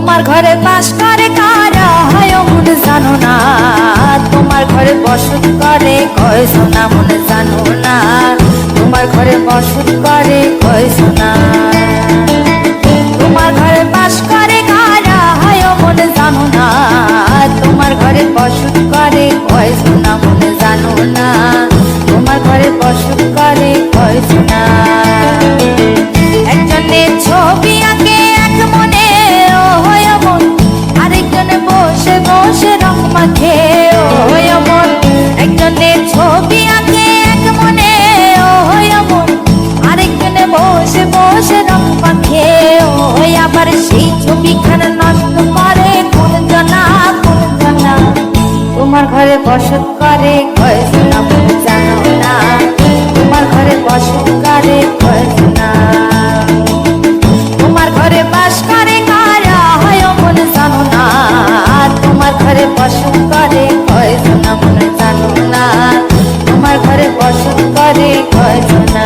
তোমার ঘরে বাস করে কারা হয় মনে জানো না, তোমার ঘরে বসত করে কয় সোনা মনে জানো না, তোমার ঘরে বসত করে কয় সোনা। তোমার ঘরে বাস করে কারা হয় মনে জানো না, তোমার ঘরে বসত করে কয় সোনা মনে জানো না, তোমার ঘরে বসত করে কয় সোনা। একজনের ছবি আঁকে এক মনে ও হয় মন, আরেকজনে বসে বসে রং মাখে ও হয় মন। একজনের ছবি আঁকে এক মনে ও হয় মন, আরেকজনে বসে বসে রং মাখে ও হয়। আবার সেই ছবিখানা নষ্ট করে কোন জানা কোন জানা, তোমার ঘরে বসত করে কয় সোনা মনে জানো না, তোমার ঘরে বসত করে কয় সোনা। তোমার ঘরে বাস করে কারা হয় মনে জানো না, তোমার ঘরে বসত করে কয় সোনা মনে জানো না, তোমার ঘরে বসত করে কয় সোনা।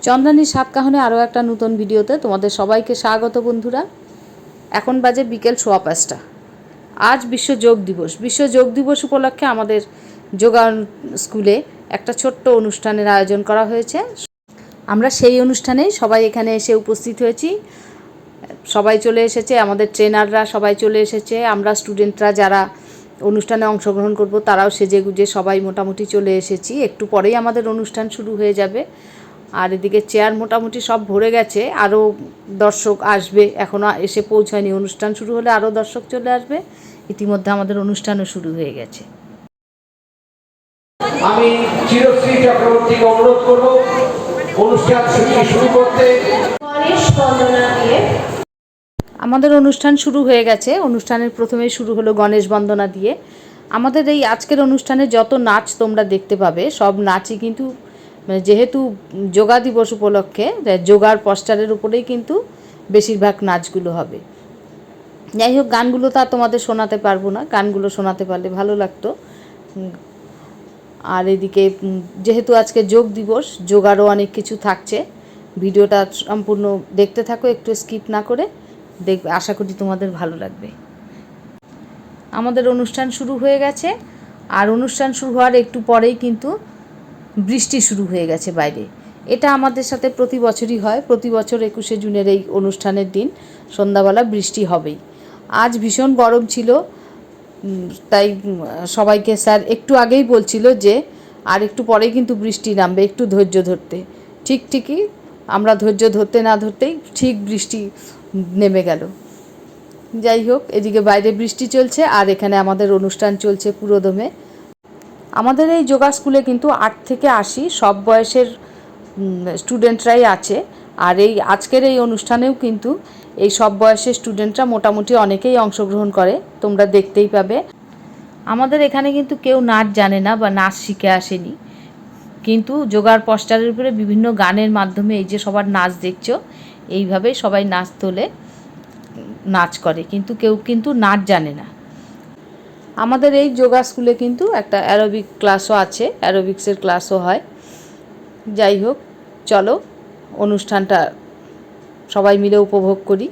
চন্দ্রানীর সাত কাহনে আরও একটা নতুন ভিডিওতে তোমাদের সবাইকে স্বাগত বন্ধুরা। এখন বাজে বিকেল 5:15। আজ বিশ্ব যোগ দিবস। বিশ্ব যোগ দিবস উপলক্ষে আমাদের যোগা স্কুলে একটা ছোট্ট অনুষ্ঠানের আয়োজন করা হয়েছে। আমরা সেই অনুষ্ঠানেই সবাই এখানে এসে উপস্থিত হয়েছি। সবাই চলে এসেছে, আমাদের ট্রেনাররা সবাই চলে এসেছে, আমরা স্টুডেন্টরা যারা অনুষ্ঠানে অংশগ্রহণ করব তারাও সেজে গুজে সবাই মোটামুটি চলে এসেছি। একটু পরেই আমাদের অনুষ্ঠান শুরু হয়ে যাবে। আর এদিকে চেয়ার মোটামুটি সব ভরে গেছে, আরও দর্শক আসবে, এখনও এসে পৌঁছায়নি। অনুষ্ঠান শুরু হলে আরও দর্শক চলে আসবে। ইতিমধ্যে আমাদের অনুষ্ঠানও শুরু হয়ে গেছে। আমি চিরশ্রী চক্রবর্তীকে অনুরোধ করব অনুষ্ঠান শুরু করতে। আমাদের অনুষ্ঠান শুরু হয়ে গেছে। অনুষ্ঠানের প্রথমেই শুরু হলো গণেশ বন্দনা দিয়ে। আমাদের এই আজকের অনুষ্ঠানে যত নাচ তোমরা দেখতে পাবে সব নাচই কিন্তু যেহেতু যোগা দিবস উপলক্ষে যোগার পোস্টারের উপরেই কিন্তু বেশিরভাগ নাচগুলো হবে। যাই হোক, গানগুলো তো আর তোমাদের শোনাতে পারবো না, গানগুলো শোনাতে পারলে ভালো লাগতো। আর এদিকে যেহেতু আজকে যোগ দিবস, যোগারও অনেক কিছু থাকছে। ভিডিওটা সম্পূর্ণ দেখতে থাকো, একটু স্কিপ না করে দেখবে, আশা করি তোমাদের ভালো লাগবে। আমাদের অনুষ্ঠান শুরু হয়ে গেছে, আর অনুষ্ঠান শুরু হওয়ার একটু পরেই কিন্তু বৃষ্টি শুরু হয়ে গেছে বাইরে। এটা আমাদের সাথে প্রতি বছরই হয়। প্রতি বছর 21শে জুনের এই অনুষ্ঠানের দিন সন্ধ্যাবেলা বৃষ্টি হবেই। আজ ভীষণ গরম ছিল, তাই সবাইকে স্যার একটু আগেই বলছিল যে আর একটু পরেই কিন্তু বৃষ্টি নামবে, একটু ধৈর্য ধরতে। ঠিকই আমরা ধৈর্য ধরতে না ধরতেই ঠিক বৃষ্টি নেমে গেল। যাই হোক, এদিকে বাইরে বৃষ্টি চলছে আর এখানে আমাদের অনুষ্ঠান চলছে পুরোদমে। আমাদের এই যোগা স্কুলে কিন্তু 8 থেকে 80 সব বয়সের স্টুডেন্টরাই আছে। আর এই আজকের এই অনুষ্ঠানেও কিন্তু এই সব বয়সের স্টুডেন্টরা মোটামুটি অনেকেই অংশগ্রহণ করে, তোমরা দেখতেই পাবে। আমাদের এখানে কিন্তু কেউ নাচ জানে না বা নাচ শিখে আসেনি, কিন্তু যোগার পোস্টারের উপরে বিভিন্ন গানের মাধ্যমে এই যে সবার নাচ দেখছো, এইভাবেই সবাই নাচ তোলে, নাচ করে, কিন্তু কেউ কিন্তু নাচ জানে না। আমাদের এই যোগা স্কুলে কিন্তু একটা অ্যারোবিক ক্লাসও আছে, অ্যারোবিক্সের ক্লাসও হয়। যাই হোক, চলো অনুষ্ঠানটা সবাই মিলে উপভোগ করি।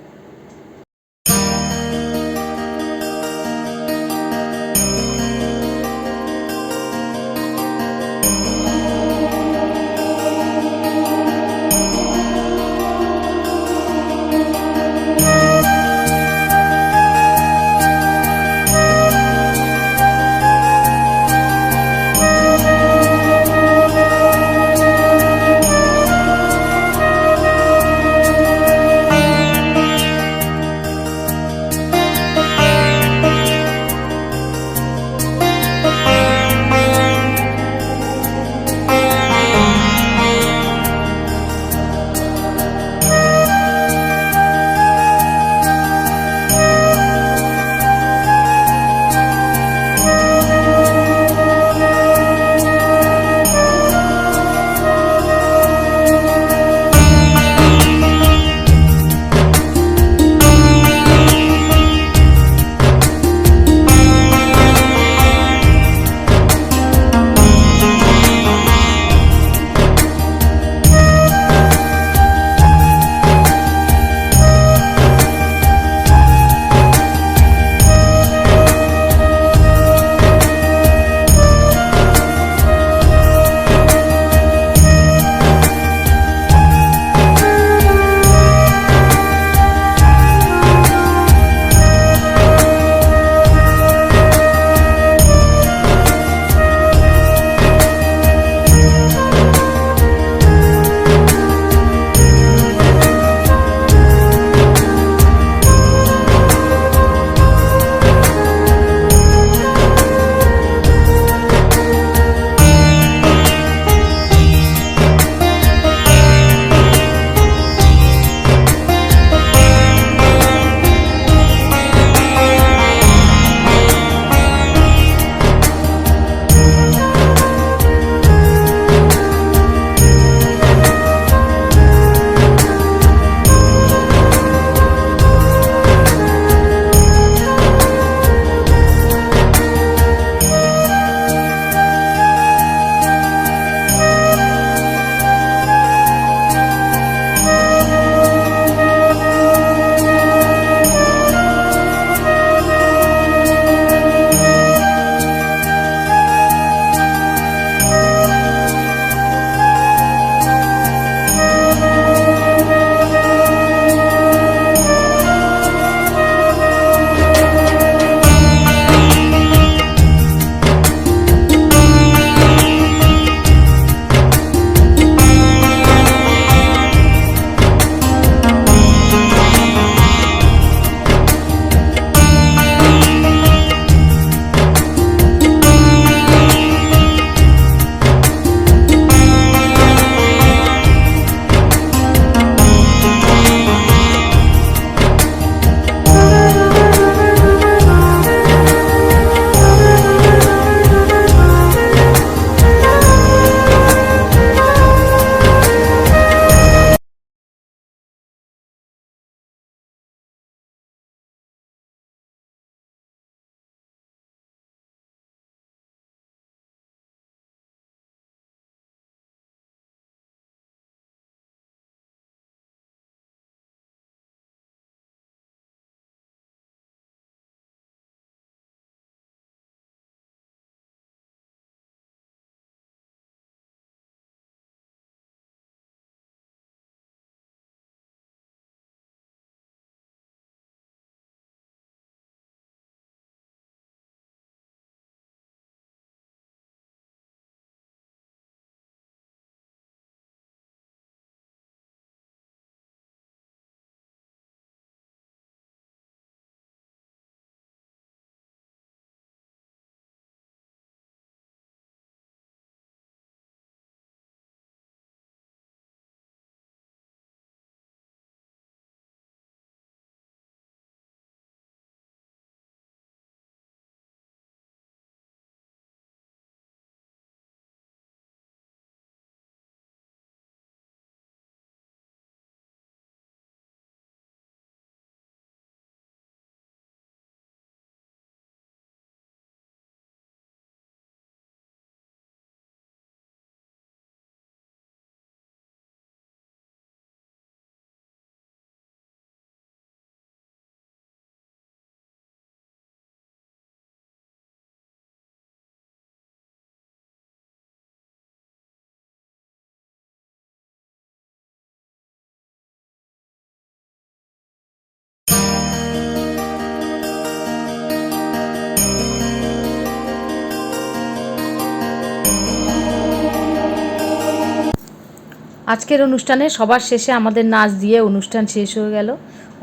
আজকের অনুষ্ঠানে সবার শেষে আমাদের নাচ দিয়ে অনুষ্ঠান শেষ হয়ে গেল।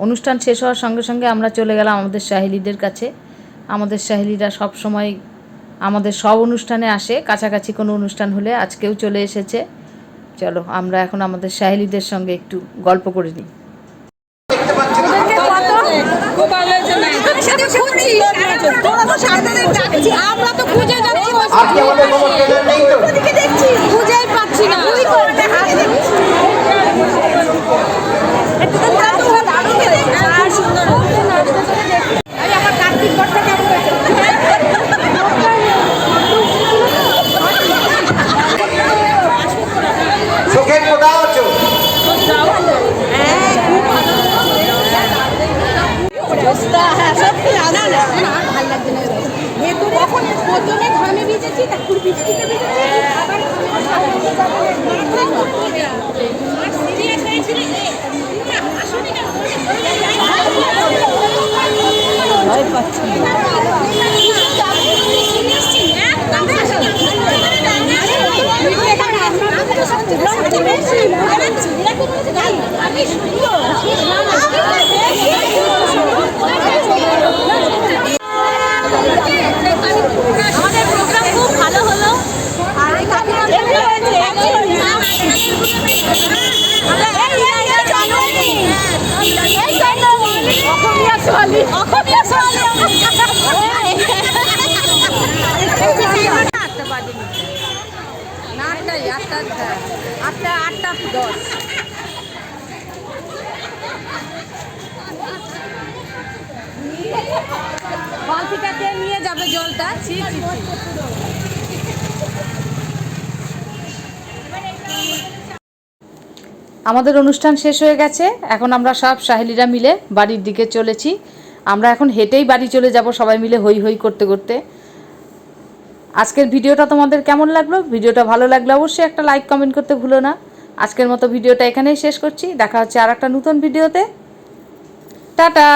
অনুষ্ঠান শেষ হওয়ার সঙ্গে সঙ্গে আমরা চলে গেলাম আমাদের সাহেলিদের কাছে। আমাদের সাহেলিরা সব সময় আমাদের সব অনুষ্ঠানে আসে, কাছাকাছি কোনো অনুষ্ঠান হলে আজকেও চলে এসেছে। চলো আমরা এখন আমাদের সাহেলিদের সঙ্গে একটু গল্প করে নিই। আমরা তো খুঁজে যাচ্ছি, আজকে আমাদের কোনো ট্রেনার নেই তো? দেখছি খুঁজেই পাচ্ছি না। আমার কার্তিক ঘরটা কেমন হয়েছে? চোখের কোথাও আছো? হ্যাঁ সত্যি ভালো লাগছে না। ভেতরে এখন প্রথমে ঘামে ভিজেছি, তারপর বৃষ্টিতে ভিজেছি, আবার সিরিয়াস হয়েছিল। ভয় পাচ্ছি আমাদের প্রোগ্রাম খুব ভালো হলো। আর এই আটটা 10 বালতিটাকে নিয়ে যাবে জলটা। আমাদের অনুষ্ঠান শেষ হয়ে গেছে। এখন আমরা সব সাহেলিরা মিলে বাড়ির দিকে চলেছি। আমরা এখন হেঁটেই বাড়ি চলে যাব সবাই মিলে হই হই করতে করতে। আজকের ভিডিওটা তোমাদের কেমন লাগলো? ভিডিওটা ভালো লাগলে অবশ্যই একটা লাইক কমেন্ট করতে ভুলো না। আজকের মতো ভিডিওটা এখানেই শেষ করছি। দেখা হচ্ছে আর একটা নতুন ভিডিওতে। টাটা।